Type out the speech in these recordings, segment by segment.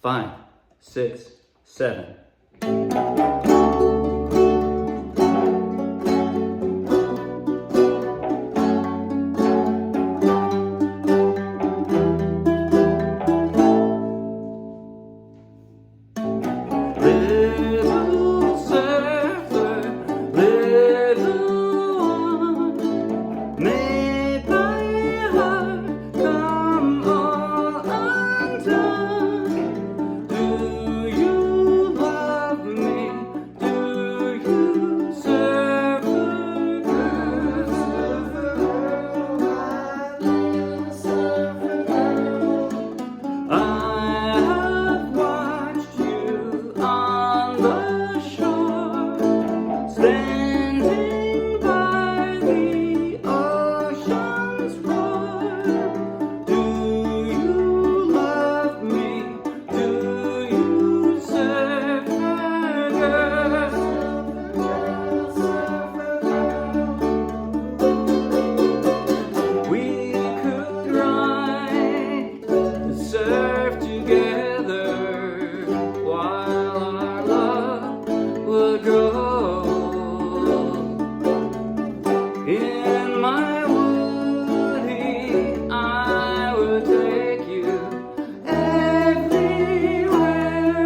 5, 6, 7. Little surfer, little one, made my heart come all undone. Do you love me? Do you, surfer girl? Surfer girl, my little surfer girl. I have watched you on the shore, standing by the ocean's roar. Do you love me? Do you, surfer girl? Surfer girl. We could ride and surf together while our love would grow. In my woody, I would take you everywhere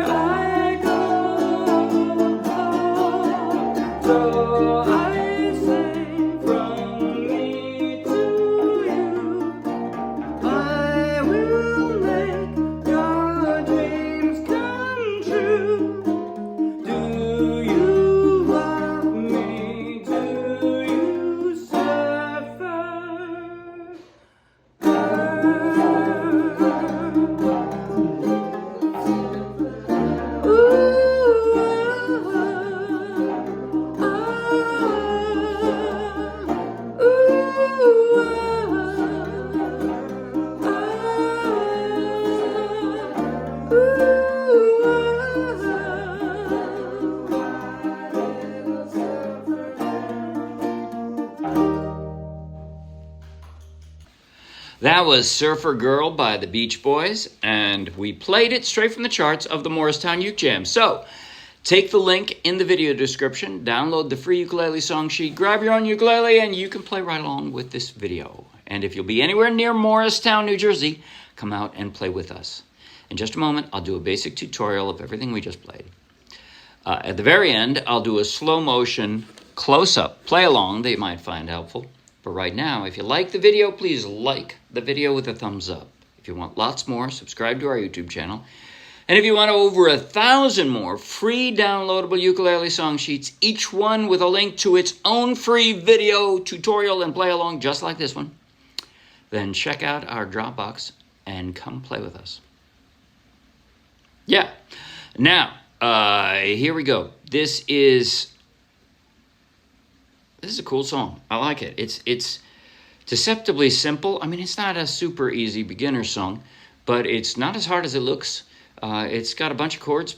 I go. So I say from me to you, I will make your dreams come true. Do you love me? Do you, surfer That was Surfer Girl by the Beach Boys, and we played it straight from the charts of the Morristown Uke Jam. So, take the link in the video description, download the free ukulele song sheet, grab your own ukulele, and you can play right along with this video. And if you'll be anywhere near Morristown, New Jersey, come out and play with us. In just a moment, I'll do a basic tutorial of everything we just played. At the very end, I'll do a slow motion close-up play along that you might find helpful. But right now, if you like the video, please like the video with a thumbs up. If you want lots more, subscribe to our YouTube channel. And if you want over 1,000 more free downloadable ukulele song sheets, each one with a link to its own free video tutorial and play along just like this one, then check out our Dropbox and come play with us. Yeah. Now, here we go. This is a cool song. I like it. It's deceptively simple. I mean, it's not a super easy beginner song, but it's not as hard as it looks. It's got a bunch of chords,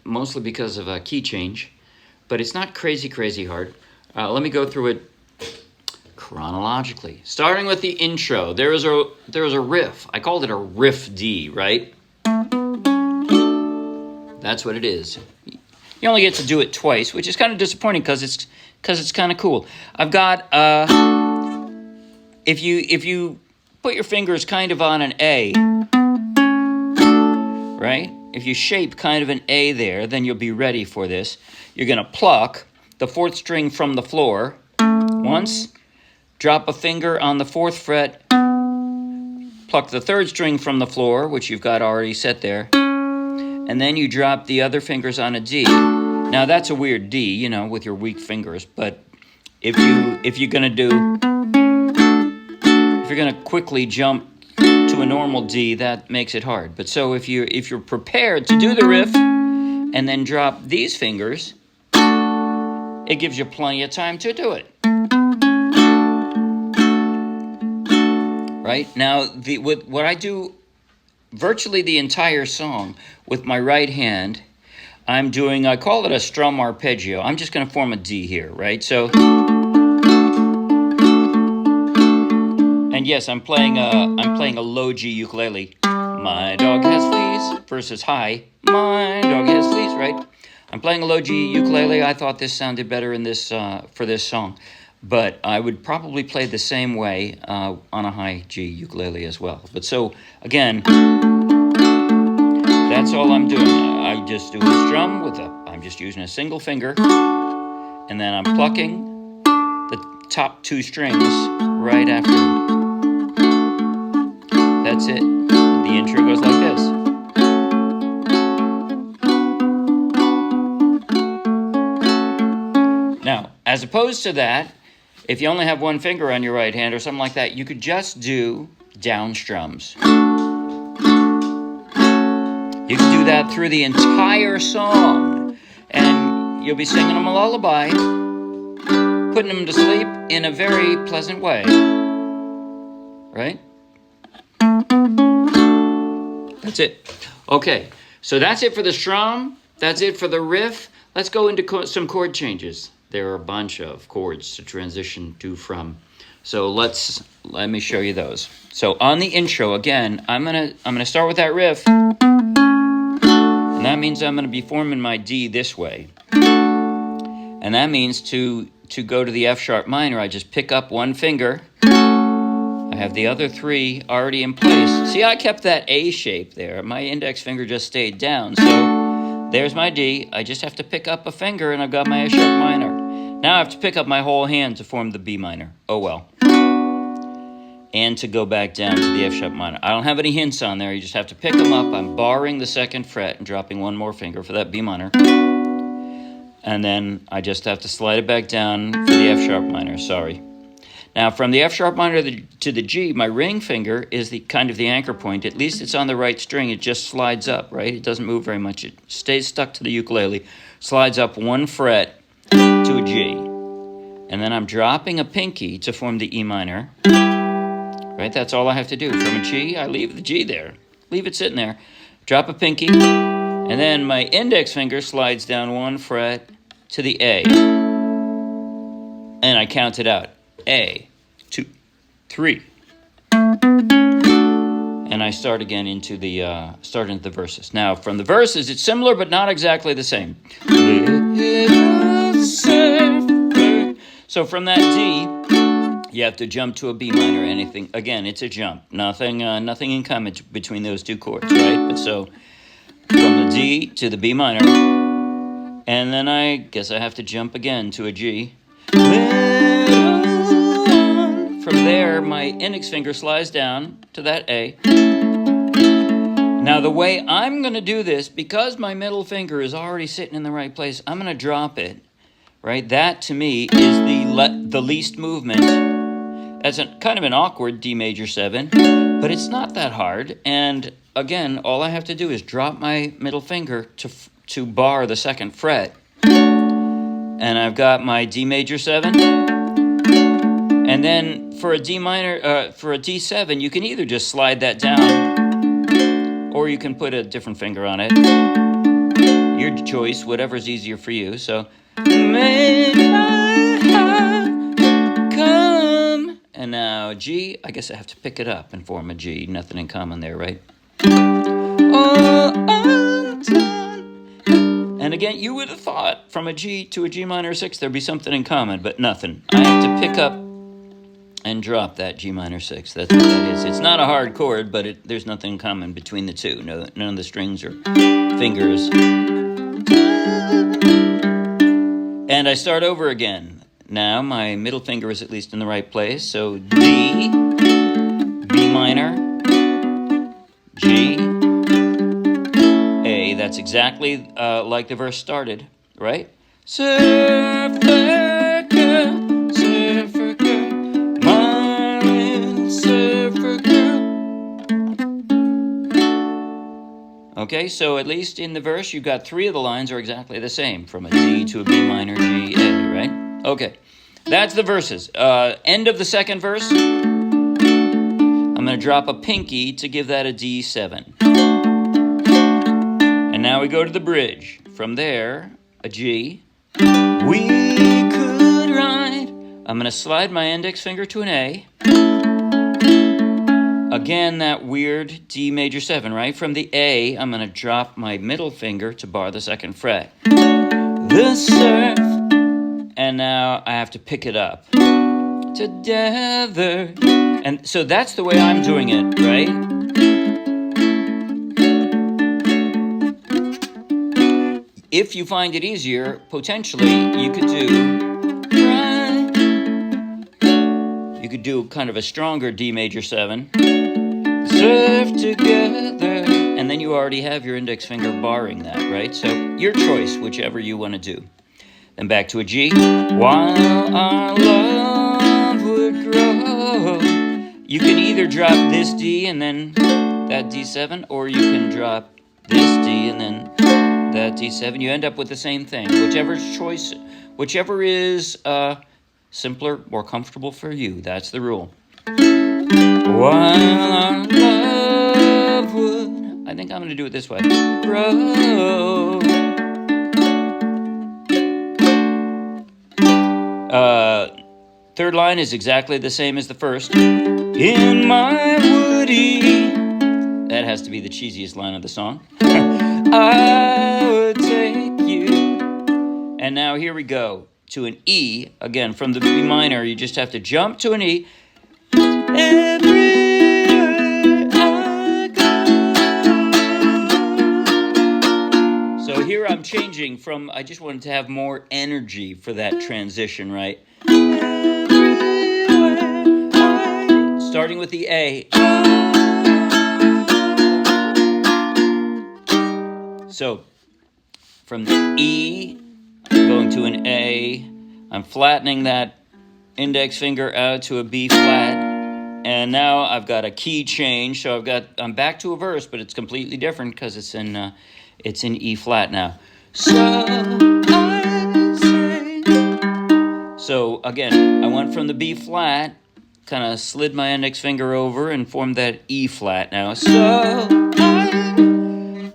mostly because of a key change, but it's not crazy hard. Let me go through it chronologically. Starting with the intro, there is a riff. I called it a riff D, right? That's what it is. You only get to do it twice, which is kind of disappointing because it's kind of cool. I've got if you put your fingers kind of on an A, right? If you shape kind of an A there, then you'll be ready for this. You're going to pluck the 4th string from the floor once, drop a finger on the 4th fret, pluck the 3rd string from the floor, which you've got already set there, and then you drop the other fingers on a D. Now that's a weird D, you know, with your weak fingers, but if you're gonna quickly jump to a normal D, that makes it hard. But so if you're prepared to do the riff and then drop these fingers, it gives you plenty of time to do it. Right? Now, what I do virtually the entire song with my right hand, I'm doing, I call it a strum arpeggio. I'm just going to form a D here, right? So, and yes, I'm playing a low G ukulele. My dog has fleas versus high. My dog has fleas, right? I'm playing a low G ukulele. I thought this sounded better in this for this song, but I would probably play the same way on a high G ukulele as well. But so again, that's all I'm doing. I just do a strum with I'm just using a single finger, and then I'm plucking the top 2 strings right after. That's it. The intro goes like this. Now, as opposed to that, if you only have one finger on your right hand or something like that, you could just do down strums. You can do that through the entire song, and you'll be singing them a lullaby, putting them to sleep in a very pleasant way, right? That's it. Okay, so that's it for the strum. That's it for the riff. Let's go into some chord changes. There are a bunch of chords to transition to from. So let me show you those. So on the intro, again, I'm gonna start with that riff, and that means I'm gonna be forming my D this way, and that means to go to the F sharp minor, I just pick up one finger. I have the other 3 already in place. See, I kept that A shape there. My index finger just stayed down. So there's my D. I just have to pick up a finger, and I've got my F sharp minor. Now I have to pick up my whole hand to form the B minor. Oh well. And to go back down to the F sharp minor. I don't have any hints on there. You just have to pick them up. I'm barring the 2nd fret and dropping one more finger for that B minor. And then I just have to slide it back down for the F sharp minor. Sorry. Now, from the F sharp minor to the G, my ring finger is the kind of the anchor point. At least it's on the right string. It just slides up, right? It doesn't move very much. It stays stuck to the ukulele, slides up 1 fret to a G. And then I'm dropping a pinky to form the E minor, right? That's all I have to do. From a G, I leave the G there. Leave it sitting there. Drop a pinky, and then my index finger slides down 1 fret to the A. And I count it out. A, 2, 3, and I start again into the verses. Now, from the verses, it's similar but not exactly the same. So from that D, you have to jump to a B minor. Anything again, it's a jump. Nothing in common between those 2 chords, right? But so from the D to the B minor, and then I guess I have to jump again to a G. From there, my index finger slides down to that A. Now, the way I'm going to do this, because my middle finger is already sitting in the right place, I'm going to drop it, right? That, to me, is the least movement. That's kind of an awkward D major 7, but it's not that hard. And, again, all I have to do is drop my middle finger to bar the 2nd fret. And I've got my D major 7. And then for a D minor, for a D7, you can either just slide that down, or you can put a different finger on it. Your choice, whatever's easier for you. So, make my heart come. And now G, I guess I have to pick it up and form a G. Nothing in common there, right? Oh, undone. And again, you would have thought from a G to a G minor 6 there'd be something in common, but nothing. I have to pick up and drop that G minor 6. That's what that is. It's not a hard chord, but there's nothing in common between the 2. None of the strings or fingers. And I start over again. Now my middle finger is at least in the right place. So D, B minor, G, A. That's exactly like the verse started, right? Surf the girl, surf the girl. Okay, so at least in the verse, you've got 3 of the lines are exactly the same, from a D to a B minor, G, A, right? Okay, that's the verses. End of the 2nd verse, I'm going to drop a pinky to give that a D7. And now we go to the bridge. From there, a G. We could ride. I'm going to slide my index finger to an A. again, that weird D major 7, right? From the A, I'm going to drop my middle finger to bar the 2nd fret. The surf, and now I have to pick it up. Together. And so that's the way I'm doing it, right? If you find it easier, potentially you could do kind of a stronger D major 7. Surf together. And then you already have your index finger barring that, right? So your choice, whichever you want to do. Then back to a G. While our love would grow. You can either drop this D and then that D7, or you can drop this D and then that D7. You end up with the same thing. Whichever is simpler, more comfortable for you. That's the rule. While our love would, I think I'm going to do it this way. Grow. Third line is exactly the same as the first. In my woody. That has to be the cheesiest line of the song. I would take you. And now here we go to an E. Again, from the B minor, you just have to jump to an E. Everywhere I go. So here I'm changing from, I just wanted to have more energy for that transition, right? Starting with the A. So, from the E, I'm going to an A. I'm flattening that index finger out to a B flat. And now I've got a key change. So I'm back to a verse, but it's completely different because it's in E flat now. So I say. So again, I went from the B flat, kind of slid my index finger over and formed that E flat now. So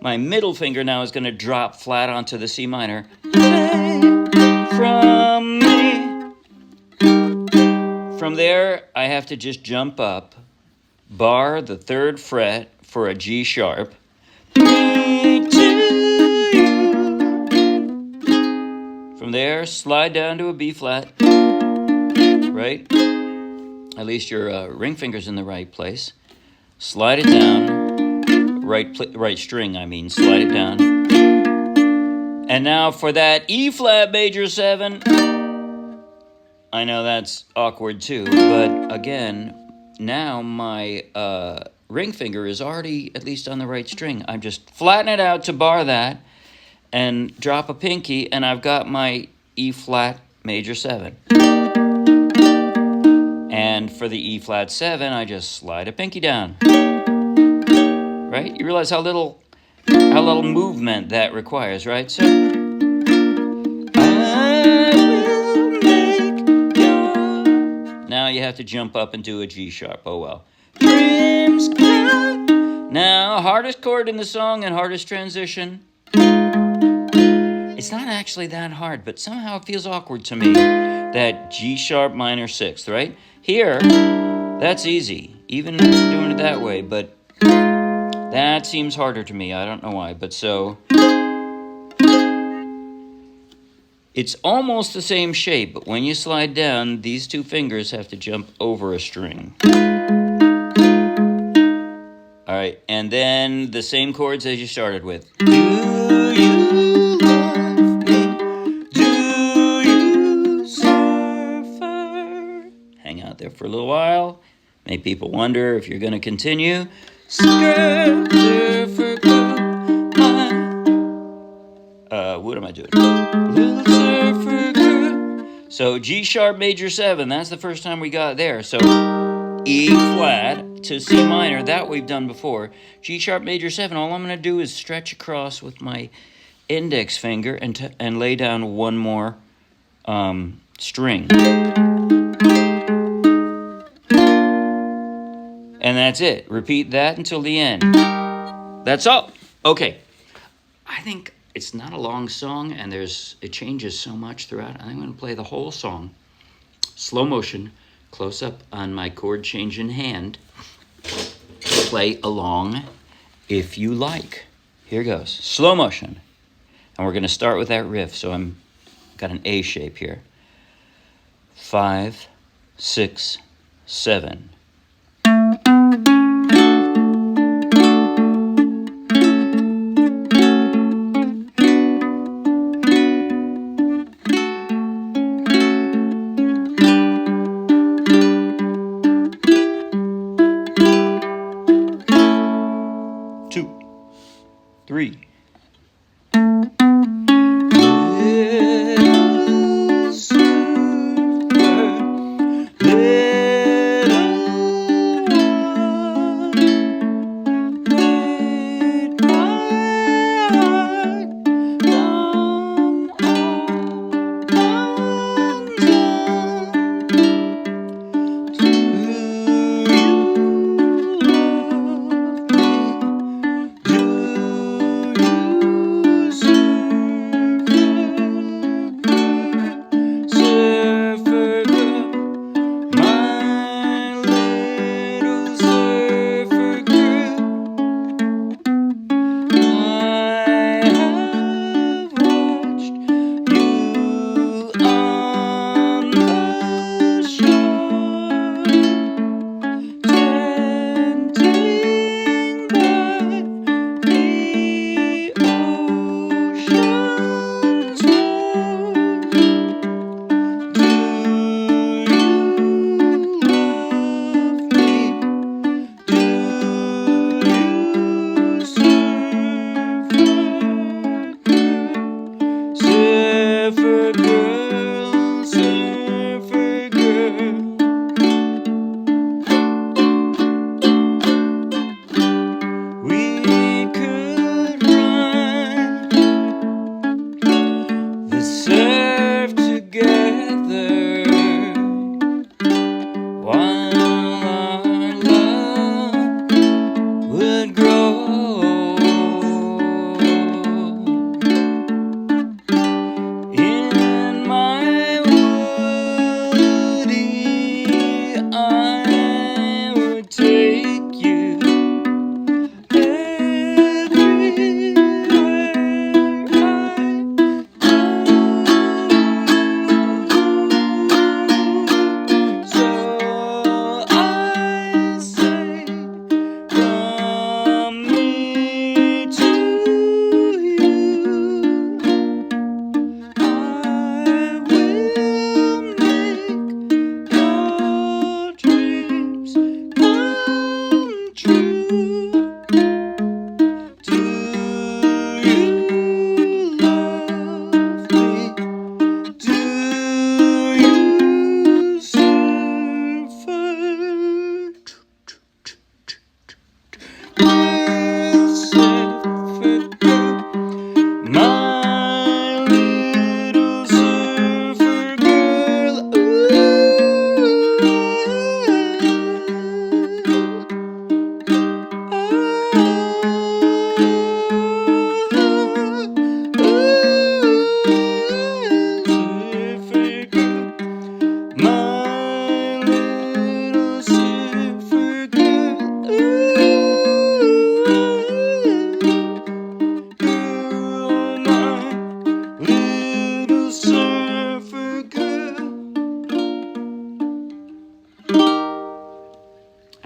my middle finger now is going to drop flat onto the C minor. From me. From there, I have to just jump up, bar the 3rd fret for a G sharp. From there, slide down to a B flat, right? At least your ring finger's in the right place. Slide it down, right string, slide it down. And now for that E flat major 7, I know that's awkward too, but again, now my ring finger is already at least on the right string. I'm just flatten it out to bar that and drop a pinky, and I've got my E flat major 7. And for the E flat 7, I just slide a pinky down. Right? You realize how little movement that requires, right? So now you have to jump up and do a G sharp. Oh well. Dreams come. Now, hardest chord in the song and hardest transition. It's not actually that hard, but somehow it feels awkward to me. That G sharp minor 6th, right? Here, that's easy, even doing it that way, but that seems harder to me. I don't know why, but so it's almost the same shape, but when you slide down, these two fingers have to jump over a string. All right, and then the same chords as you started with. Do you love me? Do you surfer? Hang out there for a little while. Make people wonder if you're going to continue. Surfer girl, what am I doing? Little surfer girl. So G sharp major 7, that's the first time we got there. So E flat to C minor, that we've done before. G sharp major 7, all I'm going to do is stretch across with my index finger and lay down one more string. And that's it. Repeat that until the end. That's all. Okay. I think it's not a long song, and it changes so much throughout. I think I'm going to play the whole song. Slow motion, close up on my chord change in hand. play along if you like. Here goes, slow motion. And we're gonna start with that riff. So I'm got an A shape here. 5, 6, 7. Two, 3.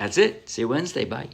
That's it. See you Wednesday. Bye.